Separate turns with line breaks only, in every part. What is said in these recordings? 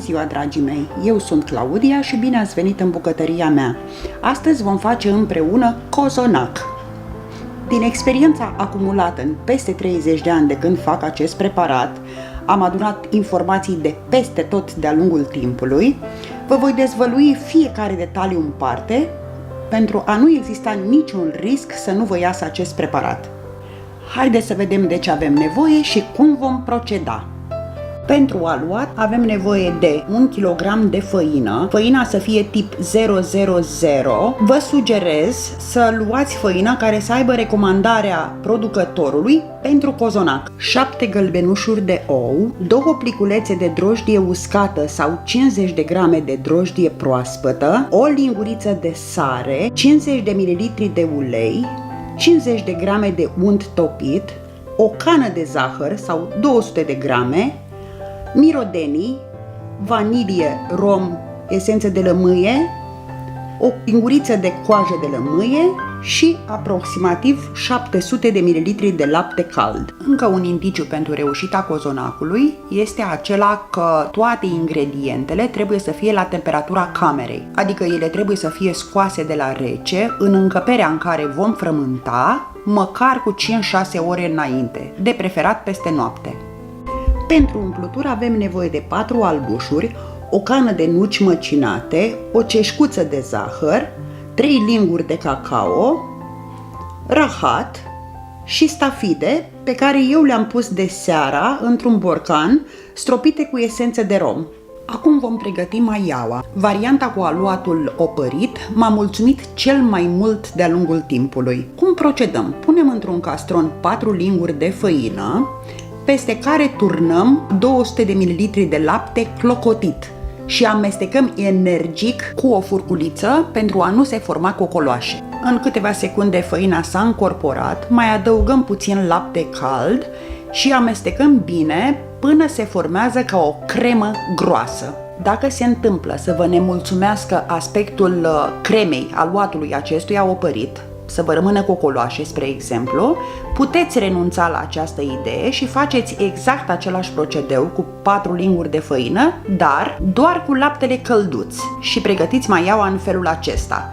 ziua, dragii mei! Eu sunt Claudia și bine ați venit în bucătăria mea. Astăzi vom face împreună cozonac. Din experiența acumulată în peste 30 de ani de când fac acest preparat, am adunat informații de peste tot de-a lungul timpului. Vă voi dezvălui fiecare detaliu în parte, pentru a nu exista niciun risc să nu vă iasă acest preparat. Haideți să vedem de ce avem nevoie și cum vom proceda. Pentru aluat avem nevoie de 1 kg de făină, făina să fie tip 000. Vă sugerez să luați făina care să aibă recomandarea producătorului pentru cozonac. 7 gălbenușuri de ou, 2 pliculețe de drojdie uscată sau 50 de grame de drojdie proaspătă, o linguriță de sare, 50 de ml de ulei, 50 de grame de unt topit, o cană de zahăr sau 200 de grame, mirodenii, vanilie, rom, esență de lămâie, o linguriță de coajă de lămâie și aproximativ 700 de ml de lapte cald. Încă un indiciu pentru reușita cozonacului este acela că toate ingredientele trebuie să fie la temperatura camerei, adică ele trebuie să fie scoase de la rece în încăperea în care vom frământa, măcar cu 5-6 ore înainte, de preferat peste noapte. Pentru umplutură avem nevoie de 4 albușuri, o cană de nuci măcinate, o ceșcuță de zahăr, 3 linguri de cacao, rahat și stafide pe care eu le-am pus de seara într-un borcan, stropite cu esență de rom. Acum vom pregăti maiaua. Varianta cu aluatul opărit m-a mulțumit cel mai mult de-a lungul timpului. Cum procedăm? Punem într-un castron 4 linguri de făină, peste care turnăm 200 de ml de lapte clocotit și amestecăm energic cu o furculiță pentru a nu se forma cocoloașe. În câteva secunde făina s-a încorporat, mai adăugăm puțin lapte cald și amestecăm bine până se formează ca o cremă groasă. Dacă se întâmplă să vă nemulțumească aspectul cremei aluatului acestuia opărit, să vă rămână cocoloașe, spre exemplu, puteți renunța la această idee și faceți exact același procedeu cu 4 linguri de făină, dar doar cu laptele călduț și pregătiți maiaua în felul acesta.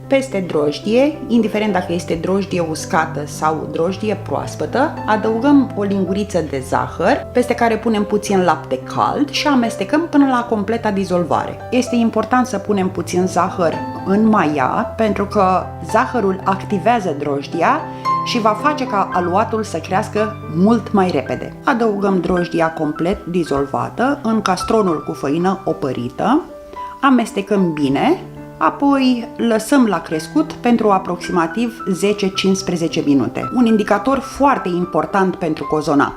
Peste drojdie, indiferent dacă este drojdie uscată sau drojdie proaspătă, adăugăm o linguriță de zahăr, peste care punem puțin lapte cald și amestecăm până la completa dizolvare. Este important să punem puțin zahăr în maia, pentru că zahărul activează drojdia și va face ca aluatul să crească mult mai repede. Adăugăm drojdia complet dizolvată în castronul cu făină opărită, amestecăm bine, apoi lăsăm la crescut pentru aproximativ 10-15 minute. Un indicator foarte important pentru cozonac.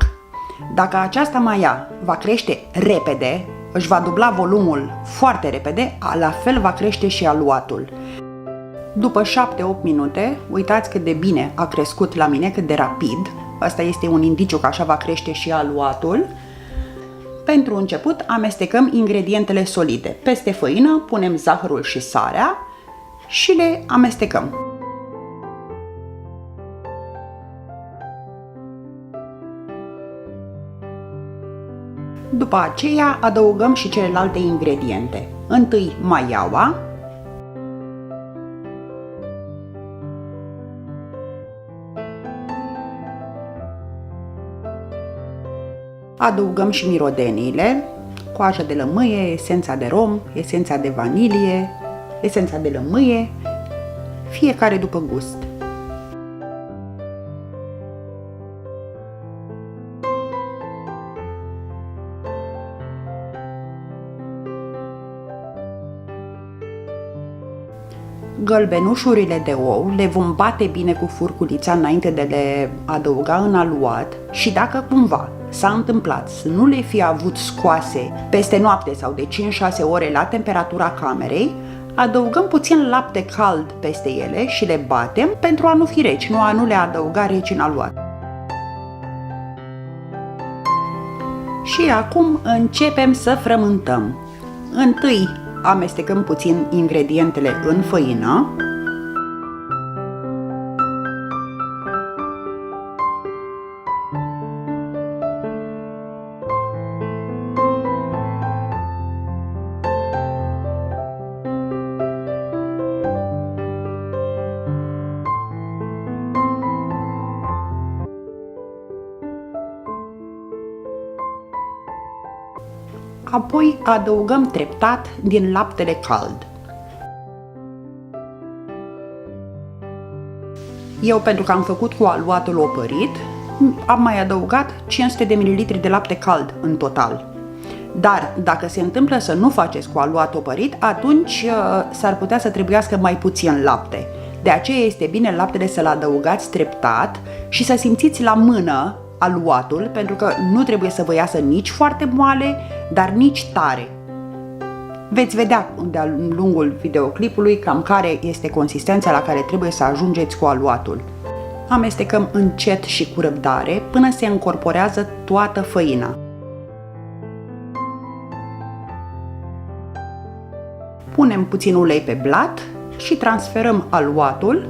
Dacă această maia va crește repede, își va dubla volumul foarte repede, la fel va crește și aluatul. După 7-8 minute, uitați cât de bine a crescut la mine, cât de rapid. Asta este un indiciu că așa va crește și aluatul. Pentru început amestecăm ingredientele solide. Peste făină punem zahărul și sarea și le amestecăm. După aceea adăugăm și celelalte ingrediente. Întâi maiaua, adăugăm și mirodeniile, coaja de lămâie, esența de rom, esența de vanilie, esența de lămâie, fiecare după gust. Gălbenușurile de ou le vom bate bine cu furculița înainte de le adăuga în aluat și dacă cumva s-a întâmplat să nu le fi avut scoase peste noapte sau de 5-6 ore la temperatura camerei, adăugăm puțin lapte cald peste ele și le batem pentru a nu fi reci, a nu le adăuga reci în aluat. Și acum începem să frământăm. Întâi amestecăm puțin ingredientele în făină. Apoi adăugăm treptat din laptele cald. Eu, pentru că am făcut cu aluatul opărit, am mai adăugat 500 de ml de lapte cald în total. Dar dacă se întâmplă să nu faceți cu aluat opărit, atunci s-ar putea să trebuiască mai puțin lapte. De aceea este bine laptele să-l adăugați treptat și să simțiți la mână aluatul, pentru că nu trebuie să vă iasă nici foarte moale, dar nici tare. Veți vedea de-a lungul videoclipului cam care este consistența la care trebuie să ajungeți cu aluatul. Amestecăm încet și cu răbdare până se încorporează toată făina. Punem puțin ulei pe blat și transferăm aluatul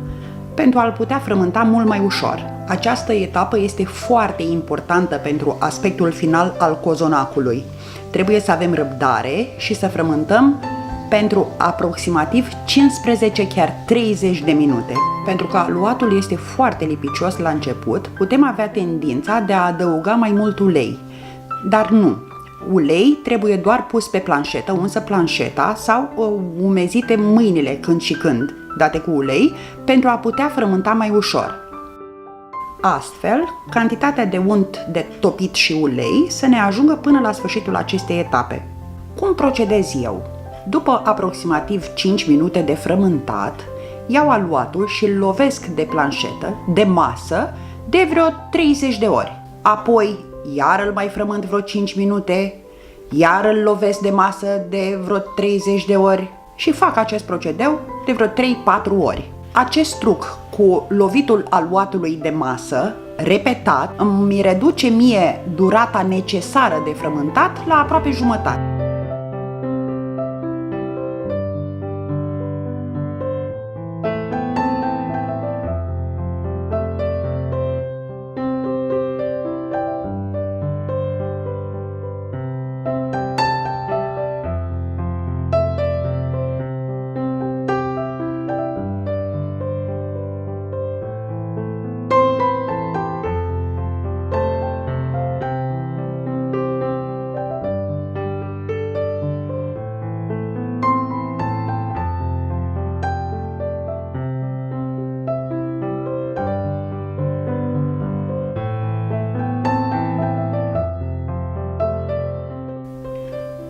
pentru a-l putea frământa mult mai ușor. Această etapă este foarte importantă pentru aspectul final al cozonacului. Trebuie să avem răbdare și să frământăm pentru aproximativ 15, chiar 30 de minute. Pentru că aluatul este foarte lipicios la început, putem avea tendința de a adăuga mai mult ulei. Dar nu. Ulei trebuie doar pus pe planșetă, unsă planșeta sau umezite mâinile când și când, date cu ulei, pentru a putea frământa mai ușor. Astfel, cantitatea de unt de topit și ulei să ne ajungă până la sfârșitul acestei etape. Cum procedez eu? După aproximativ 5 minute de frământat, iau aluatul și îl lovesc de planșetă, de masă, de vreo 30 de ori. Apoi, iar îl mai frământ vreo 5 minute, iar îl lovesc de masă de vreo 30 de ori și fac acest procedeu de vreo 3-4 ori. Acest truc cu lovitul aluatului de masă, repetat, îmi reduce mie durata necesară de frământat la aproape jumătate.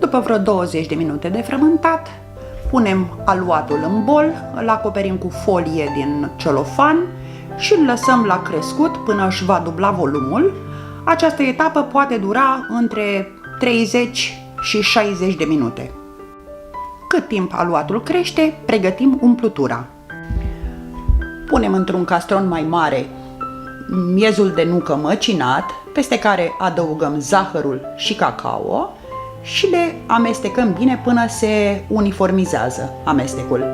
După vreo 20 de minute de frământat, punem aluatul în bol, îl acoperim cu folie din celofan și îl lăsăm la crescut până își va dubla volumul. Această etapă poate dura între 30 și 60 de minute. Cât timp aluatul crește, pregătim umplutura. Punem într-un castron mai mare miezul de nucă măcinat, peste care adăugăm zahărul și cacao și le amestecăm bine până se uniformizează amestecul.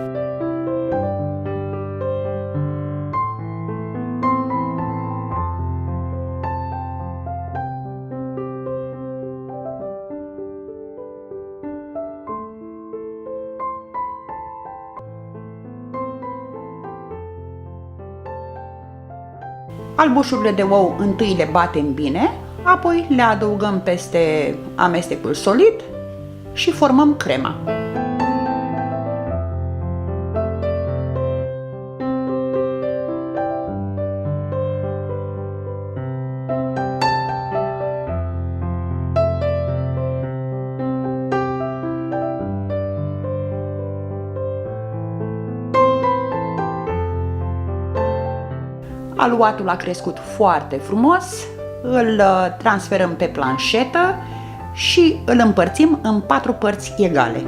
Albușurile de ou întâi le batem bine, apoi le adăugăm peste amestecul solid și formăm crema. Aluatul a crescut foarte frumos, îl transferăm pe planșetă și îl împărțim în 4 părți egale.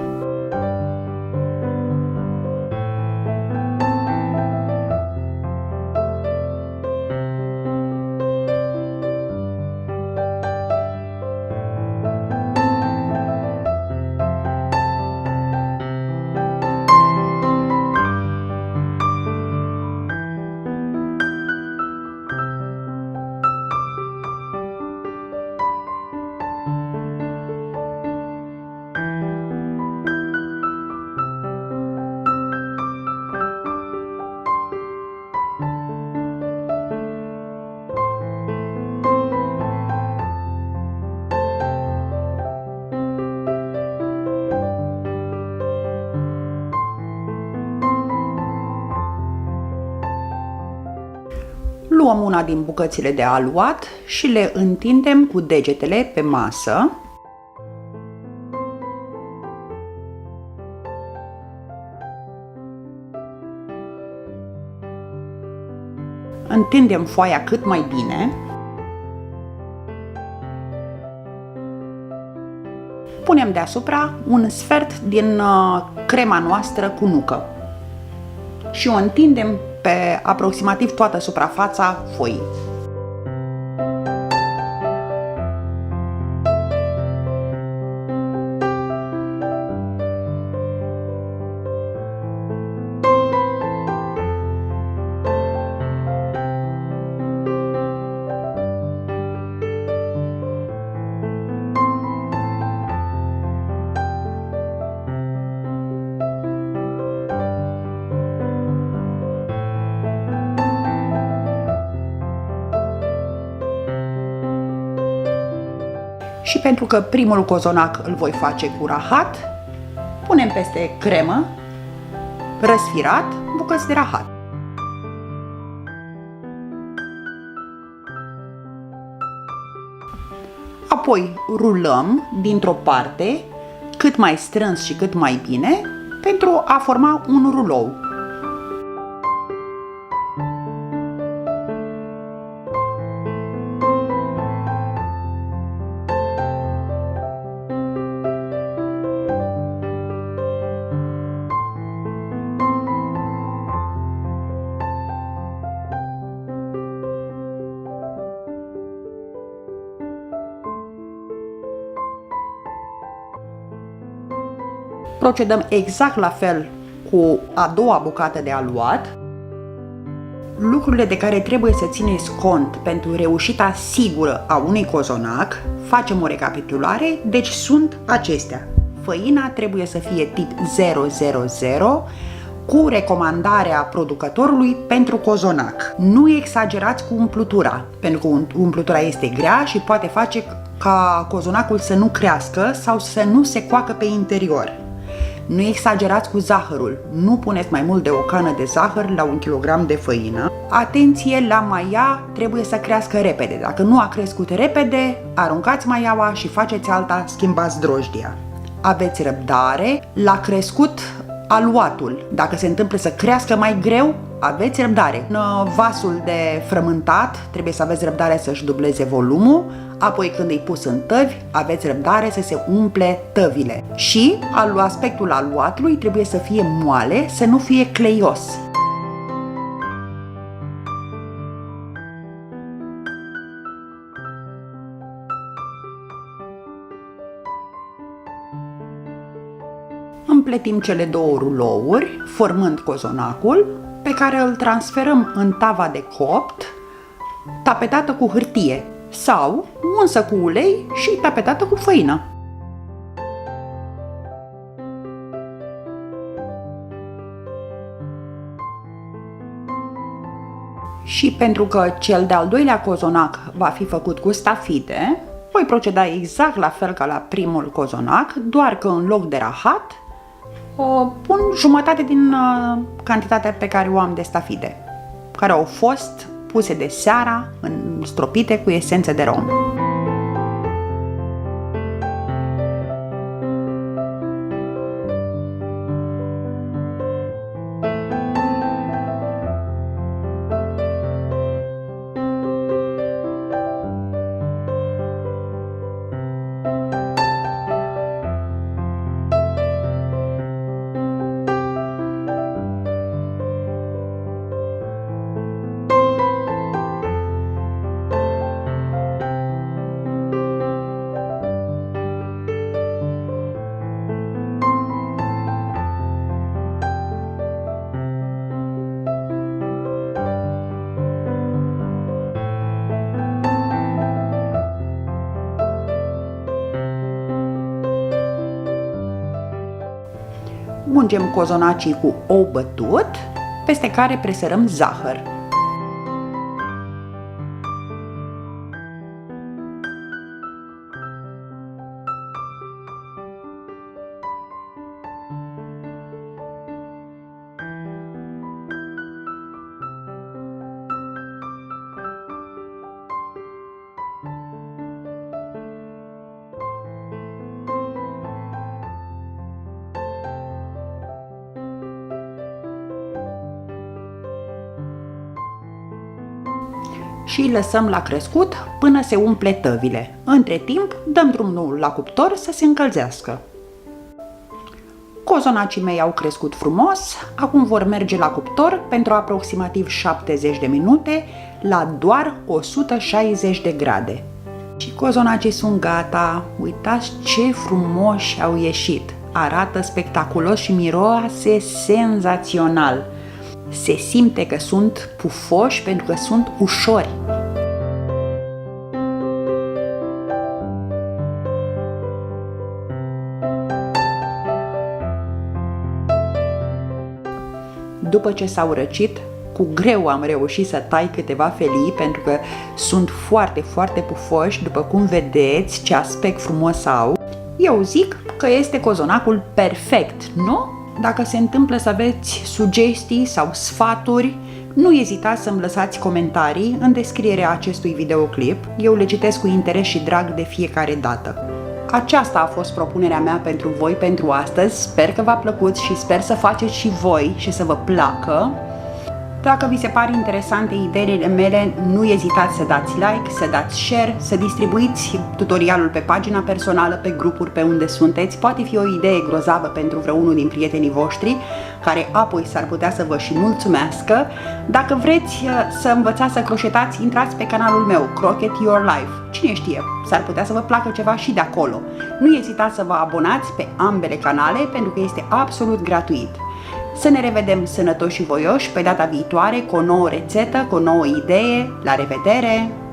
Luăm una din bucățile de aluat și le întindem cu degetele pe masă. Întindem foaia cât mai bine. Punem deasupra un sfert din crema noastră cu nucă și o întindem pe aproximativ toată suprafața foii. Și pentru că primul cozonac îl voi face cu rahat, punem peste cremă, răsfirat, bucăți de rahat. Apoi rulăm dintr-o parte, cât mai strâns și cât mai bine, pentru a forma un rulou. Procedăm exact la fel cu a doua bucată de aluat. Lucrurile de care trebuie să țineți cont pentru reușita sigură a unui cozonac, facem o recapitulare, deci sunt acestea. Făina trebuie să fie tip 000 cu recomandarea producătorului pentru cozonac. Nu exagerați cu umplutura, pentru că umplutura este grea și poate face ca cozonacul să nu crească sau să nu se coacă pe interior. Nu exagerați cu zahărul, nu puneți mai mult de o cană de zahăr la 1 kg de făină. Atenție la maia, trebuie să crească repede. Dacă nu a crescut repede, aruncați maiaua și faceți alta, schimbați drojdia. Aveți răbdare, l-a crescut aluatul. Dacă se întâmplă să crească mai greu, aveți răbdare. În vasul de frământat trebuie să aveți răbdare să-și dubleze volumul, apoi când îi pus în tăvi, aveți răbdare să se umple tăvile. Și aspectul aluatului trebuie să fie moale, să nu fie cleios. Împletim cele două rulouri, formând cozonacul, pe care îl transferăm în tava de copt, tapetată cu hârtie sau unsă cu ulei și tapetată cu făină. Și pentru că cel de-al doilea cozonac va fi făcut cu stafide, voi proceda exact la fel ca la primul cozonac, doar că în loc de rahat, pun jumătate din cantitatea pe care o am de stafide, care au fost puse de seara, stropite cu esențe de rom. Ungem cozonacii cu ou bătut, peste care presărăm zahăr. și îl lăsăm la crescut până se umple tăvile. Între timp, dăm drumul la cuptor să se încălzească. Cozonacii mei au crescut frumos, acum vor merge la cuptor pentru aproximativ 70 de minute la doar 160 de grade. Și cozonacii sunt gata, uitați ce frumoși au ieșit, arată spectaculos și miroase senzațional. Se simte că sunt pufoși pentru că sunt ușori. După ce s-au răcit, cu greu am reușit să tai câteva felii pentru că sunt foarte, foarte pufoși, după cum vedeți ce aspect frumos au. Eu zic că este cozonacul perfect, nu? Dacă se întâmplă să aveți sugestii sau sfaturi, nu ezitați să-mi lăsați comentarii în descrierea acestui videoclip. Eu le citesc cu interes și drag de fiecare dată. Aceasta a fost propunerea mea pentru voi pentru astăzi. Sper că v-a plăcut și sper să faceți și voi și să vă placă. Dacă vi se par interesante ideile mele, nu ezitați să dați like, să dați share, să distribuiți tutorialul pe pagina personală, pe grupuri pe unde sunteți. Poate fi o idee grozavă pentru vreunul din prietenii voștri, care apoi s-ar putea să vă și mulțumească. Dacă vreți să învățați să croșetați, intrați pe canalul meu, Croquet Your Life. Cine știe, s-ar putea să vă placă ceva și de acolo. Nu ezitați să vă abonați pe ambele canale, pentru că este absolut gratuit. Să ne revedem sănătoși și voioși pe data viitoare cu o nouă rețetă, cu o nouă idee. La revedere!